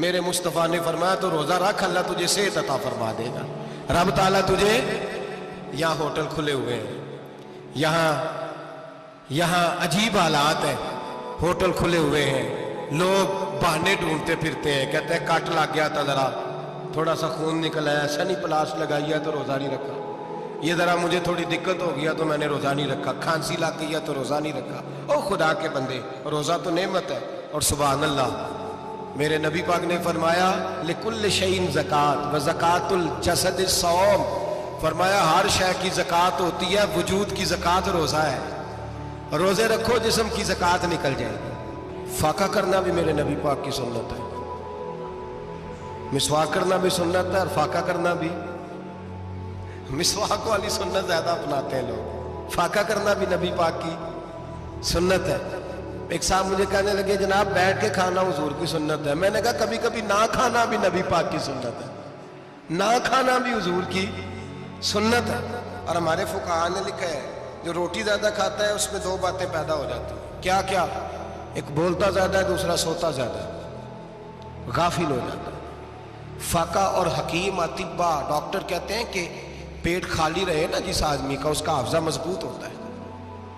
میرے مصطفیٰ نے فرمایا تو روزہ رکھ، اللہ تجھے صحت عطا فرما دے گا۔ رب تعالیٰ تجھے، یہاں ہوٹل کھلے ہوئے ہیں، یہاں عجیب حالات ہیں، ہوٹل کھلے ہوئے ہیں، لوگ بہانے ڈھونڈتے پھرتے ہیں، کہتے ہیں کٹ لگ گیا تھا، ذرا تھوڑا سا خون نکل آیا، سنی پلاس لگائی ہے تو روزہ نہیں رکھا، یہ ذرا مجھے تھوڑی دقت ہو گیا تو میں نے روزہ نہیں رکھا، کھانسی لگ گئی ہے تو روزہ نہیں رکھا۔ او خدا کے بندے، روزہ تو نعمت ہے۔ اور سبحان اللہ، میرے نبی پاک نے فرمایا لِكُلِّ شَيْءٍ زَكَاةٌ وَزَكَاةُ الْجَسَدِ الصَّوْمُ، فرمایا ہر شے کی زکوٰۃ ہوتی ہے، وجود کی زکوٰۃ روزہ ہے، روزے رکھو جسم کی زکوٰۃ نکل جائے گی۔ فاقہ کرنا بھی میرے نبی پاک کی سنت ہے، مسواک کرنا بھی سنت ہے، اور فاقہ کرنا بھی۔ مسواک والی سنت زیادہ اپناتے ہیں لوگ، فاقہ کرنا بھی نبی پاک کی سنت ہے۔ ایک صاحب مجھے کہنے لگے جناب بیٹھ کے کھانا حضور کی سنت ہے، میں نے کہا کبھی کبھی نہ کھانا بھی نبی پاک کی سنت ہے، نہ کھانا بھی حضور کی سنت ہے۔ اور ہمارے فقہاء نے لکھا ہے جو روٹی زیادہ کھاتا ہے اس میں دو باتیں پیدا ہو جاتی ہیں، کیا کیا؟ ایک بولتا زیادہ ہے، دوسرا سوتا زیادہ ہے، غافل ہو جاتا ہے۔ فقہ اور حکیم اطباء ڈاکٹر کہتے ہیں کہ پیٹ خالی رہے نا جس آدمی کا، اس کا حافظہ مضبوط ہوتا ہے،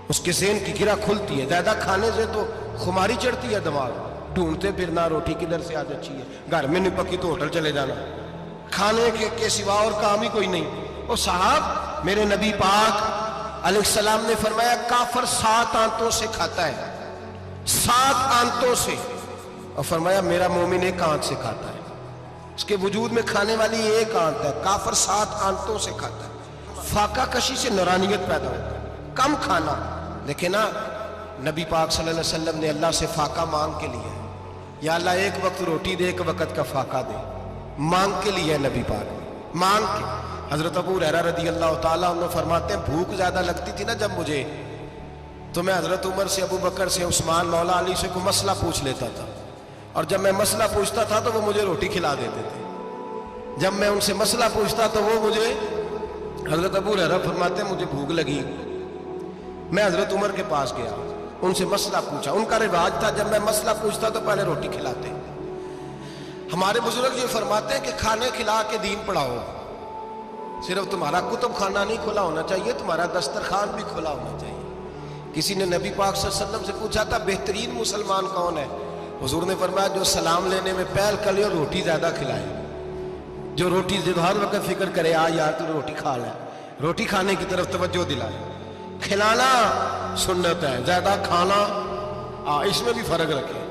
اس کے ذہن کی گرہ کھلتی ہے۔ زیادہ کھانے سے تو خماری چڑھتی ہے، دماغ ڈھونڈتے پھرنا روٹی کدھر سے آج اچھی ہے، گھر میں نہیں پکی تو ہوٹل چلے جانا، کھانے کے سوا اور کام ہی کوئی نہیں۔ اور صاحب میرے نبی پاک علیہ السلام نے فرمایا کافر 7 آنتوں سے کھاتا ہے، 7 آنتوں سے، اور فرمایا میرا مومن 1 آنت سے کھاتا ہے، اس کے وجود میں کھانے والی 1 آنت ہے، کافر 7 آنتوں سے کھاتا ہے۔ فاقہ کشی سے نورانیت پیدا ہوتا ہے، کم کھانا۔ لیکن نا نبی پاک صلی اللہ علیہ وسلم نے اللہ سے فاقہ مانگ کے لیا ہے، یا اللہ 1 وقت روٹی دے، 1 وقت کا فاقہ دے، مانگ کے لیا ہے نبی پاک نے، مانگ کے۔ حضرت ابو ہریرہ رضی اللہ تعالیٰ عنہ فرماتے ہیں بھوک زیادہ لگتی تھی نا جب مجھے، تو میں حضرت عمر سے، ابو بکر سے، عثمان، مولا علی سے کوئی مسئلہ پوچھ لیتا تھا، اور جب میں مسئلہ پوچھتا تھا تو وہ مجھے روٹی کھلا دیتے تھے۔ جب میں ان سے مسئلہ پوچھتا تو وہ مجھے، حضرت ابو ہریرہ فرماتے ہیں مجھے بھوک لگی، میں حضرت عمر کے پاس گیا، ان سے مسئلہ پوچھا، ان کا رواج تھا جب میں مسئلہ پوچھتا تو پہلے روٹی کھلاتے۔ ہمارے بزرگ یہ فرماتے ہیں کہ کھانے کھلا کے دین پڑھاؤ، صرف تمہارا کتب خانہ نہیں کھلا ہونا چاہیے، تمہارا دسترخوان بھی کھلا ہونا چاہیے۔ کسی نے نبی پاک صلی اللہ علیہ وسلم سے پوچھا تھا بہترین مسلمان کون ہے؟ حضور نے فرمایا جو سلام لینے میں پہل کرے اور روٹی زیادہ کھلائے، جو روٹی ہر وقت فکر کرے آ یار تو روٹی کھا لے، روٹی کھانے کی طرف توجہ دلائے۔ کھلانا سنت ہے، زیادہ کھانا اس میں بھی فرق رکھے۔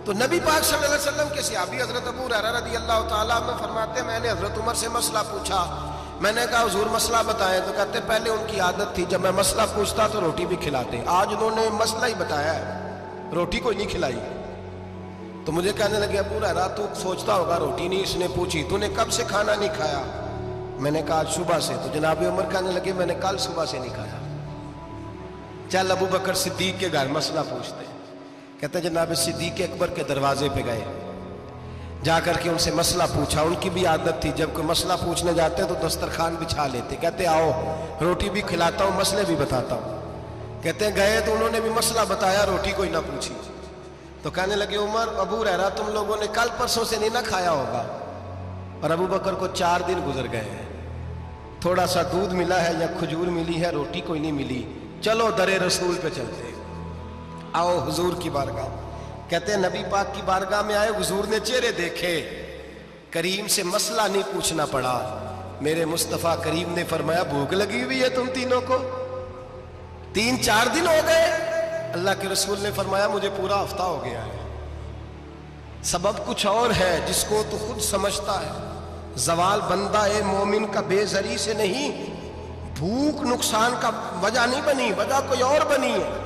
تو نبی پاک صلی اللہ علیہ وسلم کے صحابی حضرت ابو ہریرہ رضی اللہ تعالیٰ عنہ فرماتے ہیں میں نے حضرت عمر سے مسئلہ پوچھا، میں نے کہا حضور مسئلہ بتائیں، تو کہتے پہلے ان کی عادت تھی جب میں مسئلہ پوچھتا تو روٹی بھی کھلاتے، آج انہوں نے مسئلہ ہی بتایا ہے، روٹی کوئی نہیں کھلائی۔ تو مجھے کہنے لگے ابو ہریرہ تو سوچتا ہوگا روٹی نہیں اس نے پوچھی، تو نے کب سے کھانا نہیں کھایا؟ میں نے کہا آج صبح سے۔ تو جناب عمر کہنے لگے میں نے کل صبح سے نہیں کھایا۔ چل ابو بکر صدیق کے گھر مسئلہ پوچھتے، کہتے جناب صدیق اکبر کے دروازے پہ گئے، جا کر کے ان سے مسئلہ پوچھا۔ ان کی بھی عادت تھی جب کوئی مسئلہ پوچھنے جاتے تو دسترخوان بچھا لیتے، کہتے آؤ روٹی بھی کھلاتا ہوں مسئلے بھی بتاتا ہوں۔ کہتے ہیں گئے تو انہوں نے بھی مسئلہ بتایا، روٹی کوئی نہ پوچھی۔ تو کہنے لگے عمر ابو ہریرہ تم لوگوں نے کل پرسوں سے نہیں نہ کھایا ہوگا، اور ابو بکر کو 4 دن گزر گئے ہیں، تھوڑا سا دودھ ملا ہے یا کھجور ملی ہے، روٹی کوئی نہیں ملی، چلو در رسول پہ چلتے، آؤ حضور کی بارگاہ۔ کہتے ہیں نبی پاک کی بارگاہ میں آئے، حضور نے چہرے دیکھے، کریم سے مسئلہ نہیں پوچھنا پڑا۔ میرے مصطفیٰ کریم نے فرمایا بھوک لگی ہوئی ہے تم تینوں کو؟ 3-4 دن ہو گئے؟ اللہ کے رسول نے فرمایا مجھے پورا ہفتہ ہو گیا ہے۔ سبب کچھ اور ہے جس کو تو خود سمجھتا ہے، زوال بندہ مومن کا بے زری سے نہیں، بھوک نقصان کا وجہ نہیں بنی، وجہ کوئی اور بنی ہے۔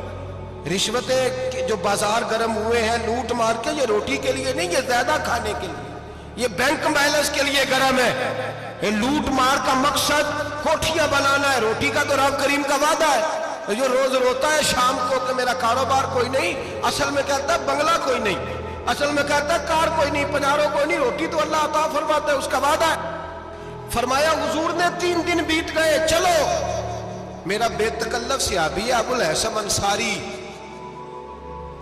رشوتیں جو بازار گرم ہوئے ہیں لوٹ مار کے، یہ روٹی کے لیے نہیں، یہ زیادہ کھانے کے لیے، یہ بینک بیلنس کے لیے گرم ہے۔ یہ لوٹ مار کا مقصد کوٹھیاں بنانا ہے، روٹی کا تو رب کریم کا وعدہ ہے۔ جو روز روتا ہے شام کو کہ میرا کاروبار کوئی نہیں، اصل میں کہتا ہے بنگلہ کوئی نہیں، اصل میں کہتا ہے کار کوئی نہیں، پناروں کوئی نہیں، روٹی تو اللہ عطا فرماتا ہے، اس کا وعدہ ہے۔ فرمایا حضور نے 3 دن بیت گئے، چلو میرا بے تکلف صحابی ہے ابو الحسن انصاری.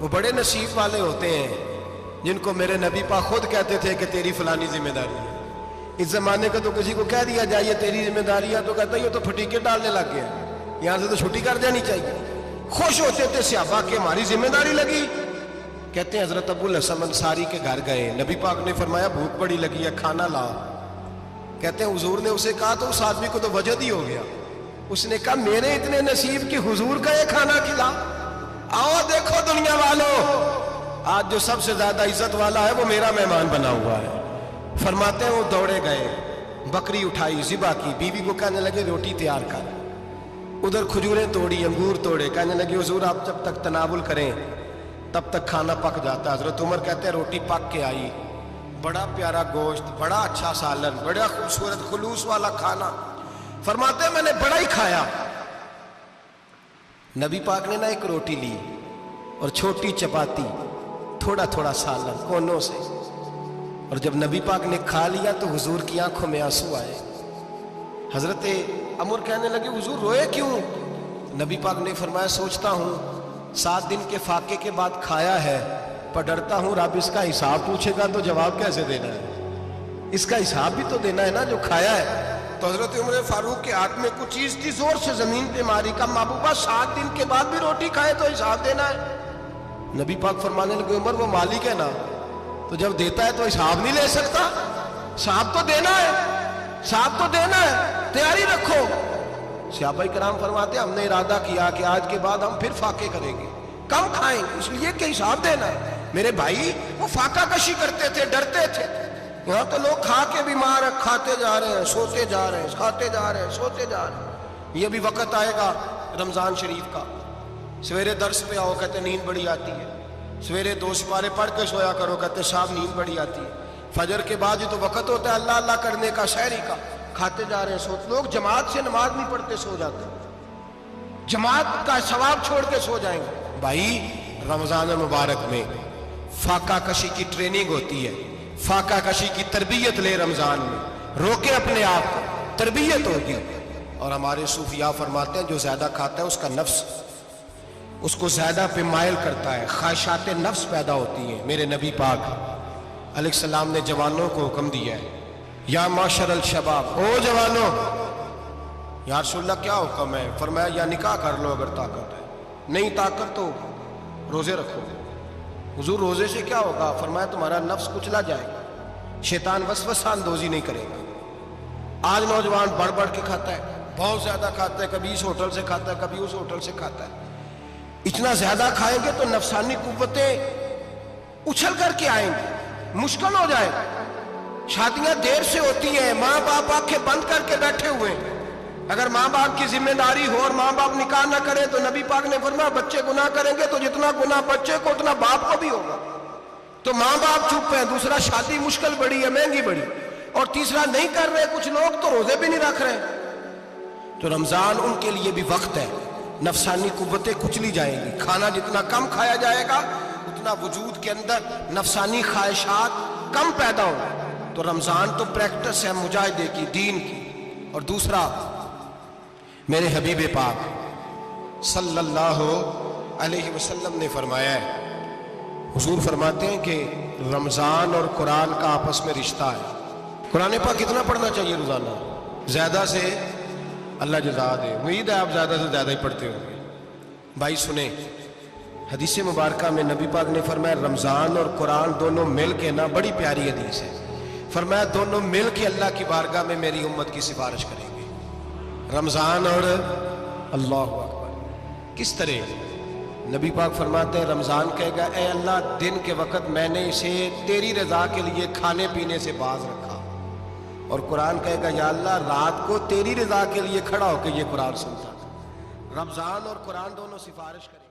وہ بڑے نصیب والے ہوتے ہیں جن کو میرے نبی پاک خود کہتے تھے کہ تیری فلانی ذمہ داری ہے. اس زمانے کا تو کسی کو کہہ دیا جائے تیری ذمہ داری ہے تو کہتا ہے یہ تو پھٹیکے ڈالنے لگ گیا, یہاں سے تو چھٹی کر جانی چاہیے. خوش ہوتے تھے صحابہ کہ ہماری ذمہ داری لگی. کہتے ہیں حضرت ابو الحسن انصاری کے گھر گئے, نبی پاک نے فرمایا بھوک بڑی لگی ہے کھانا لا. کہتے ہیں حضور نے اسے کہا تو اس آدمی کو تو وجد ہی ہو گیا. اس نے کہا میرے اتنے نصیب کہ حضور کا یہ کھانا کھلا. آؤ دیکھو دنیا والوں, آج جو سب سے زیادہ عزت والا ہے وہ میرا مہمان بنا ہوا ہے. فرماتے ہیں وہ دوڑے گئے, بکری اٹھائی, ذبح کی, بیوی کو کہنے لگے روٹی تیار کر. ادھر کھجوریں توڑی, انگور توڑے, کہنے لگے حضور آپ جب تک تناول کریں تب تک کھانا پک جاتا. حضرت عمر کہتے ہیں روٹی پک کے آئی, بڑا پیارا گوشت, بڑا اچھا سالن, بڑا خوبصورت خلوص والا کھانا. فرماتے ہیں میں نے بڑا ہی کھایا. نبی پاک نے نہ ایک روٹی لی اور چھوٹی چپاتی, تھوڑا تھوڑا سالن کونوں سے, اور جب نبی پاک نے کھا لیا تو حضور کی آنکھوں میں آنسو آئے. حضرت عمر کہنے لگے حضور روئے کیوں؟ نبی پاک نے فرمایا سوچتا ہوں 7 دن کے فاقے کے بعد کھایا ہے, پر ڈرتا ہوں رب اس کا حساب پوچھے گا تو جواب کیسے دینا ہے, اس کا حساب بھی تو دینا ہے نا جو کھایا ہے. تو حضرت عمر فاروق کے ہاتھ میں کچھ چیز تھی, زور سے زمین پہ ماری, کا محبوبہ 7 دن کے بعد بھی روٹی کھائے تو حساب دینا ہے. نبی پاک فرمانے لگے عمر وہ مالک ہے نا, تو جب دیتا ہے تو حساب نہیں لے سکتا, حساب تو دینا ہے, حساب تو دینا ہے, تیاری رکھو. صحابہ کرام فرماتے ہیں ہم نے ارادہ کیا کہ آج کے بعد ہم پھر فاقے کریں گے, کم کھائیں گے, اس لیے کہ حساب دینا ہے. میرے بھائی وہ فاقہ کشی کرتے تھے, ڈرتے تھے. یہاں تو لوگ کھا کے بیمار ہیں, کھاتے جا رہے ہیں, سوتے جا رہے ہیں, کھاتے جا رہے ہیں, سوتے جا رہے ہیں. یہ بھی وقت آئے گا رمضان شریف کا, سویرے درس پہ آؤ کہتے نیند بڑی آتی ہے, سویرے 2 سپارے پڑھ کے سویا کرو کہتے صاحب نیند بڑی آتی ہے. فجر کے بعد یہ تو وقت ہوتا ہے اللہ اللہ کرنے کا, سحری کا, کھاتے جا رہے ہیں, سوتے. لوگ جماعت سے نماز نہیں پڑھتے سو جاتے, جماعت کا ثواب چھوڑ کے سو جائیں گے. بھائی رمضان مبارک میں فاقہ کشی کی ٹریننگ ہوتی ہے, فاقہ کشی کی تربیت لے, رمضان میں روکے اپنے آپ کو, تربیت ہوگی. اور ہمارے صوفیاء فرماتے ہیں جو زیادہ کھاتا ہے اس کا نفس اس کو زیادہ پہ مائل کرتا ہے, خواہشات نفس پیدا ہوتی ہیں. میرے نبی پاک علیہ السلام نے جوانوں کو حکم دیا ہے یا معاشر الشباب, او جوانوں. یا رسول اللہ کیا حکم ہے؟ فرمایا یا نکاح کر لو اگر طاقت ہے, نہیں طاقت تو روزے رکھو. حضور روزے سے کیا ہوگا؟ فرمایا تمہارا نفس کچلا جائے گا, شیطان وسوسہ اندوزی نہیں کرے گا. آج نوجوان بڑھ بڑھ کے کھاتا ہے, بہت زیادہ کھاتا ہے, کبھی اس ہوٹل سے کھاتا ہے, کبھی اس ہوٹل سے کھاتا ہے. اتنا زیادہ کھائیں گے تو نفسانی قوتیں اچھل کر کے آئیں گی, مشکل ہو جائے گا. شادیاں دیر سے ہوتی ہیں, ماں باپ آنکھیں بند کر کے بیٹھے ہوئے ہیں. اگر ماں باپ کی ذمہ داری ہو اور ماں باپ نکاح نہ کرے تو نبی پاک نے فرمایا بچے گناہ کریں گے تو جتنا گناہ بچے کو اتنا باپ کو بھی ہوگا. تو ماں باپ چپ ہیں, دوسرا شادی مشکل بڑی ہے, مہنگی بڑی, اور تیسرا نہیں کر رہے کچھ لوگ تو روزے بھی نہیں رکھ رہے. تو رمضان ان کے لیے بھی وقت ہے, نفسانی قوتیں کچلی جائیں گی. کھانا جتنا کم کھایا جائے گا اتنا وجود کے اندر نفسانی خواہشات کم پیدا ہوں. تو رمضان تو پریکٹس ہے مجاہدے کی, دین کی. اور دوسرا میرے حبیب پاک صلی اللہ علیہ وسلم نے فرمایا ہے, حضور فرماتے ہیں کہ رمضان اور قرآن کا آپس میں رشتہ ہے. قرآن پاک کتنا پڑھنا چاہیے روزانہ؟ زیادہ سے اللہ جزا دے, امید ہے آپ زیادہ سے زیادہ ہی پڑھتے ہوں گے. بھائی سنیں, حدیث مبارکہ میں نبی پاک نے فرمایا رمضان اور قرآن دونوں مل کے نا, بڑی پیاری حدیث ہے, فرمایا دونوں مل کے اللہ کی بارگاہ میں میری امت کی سفارش کریں گے. رمضان اور اللہ اکبر. کس طرح؟ نبی پاک فرماتے ہیں رمضان کہے گا اے اللہ دن کے وقت میں نے اسے تیری رضا کے لیے کھانے پینے سے باز رکھا, اور قرآن کہے گا یا اللہ رات کو تیری رضا کے لیے کھڑا ہو کے یہ قرآن سنتا. رمضان اور قرآن دونوں سفارش کریں.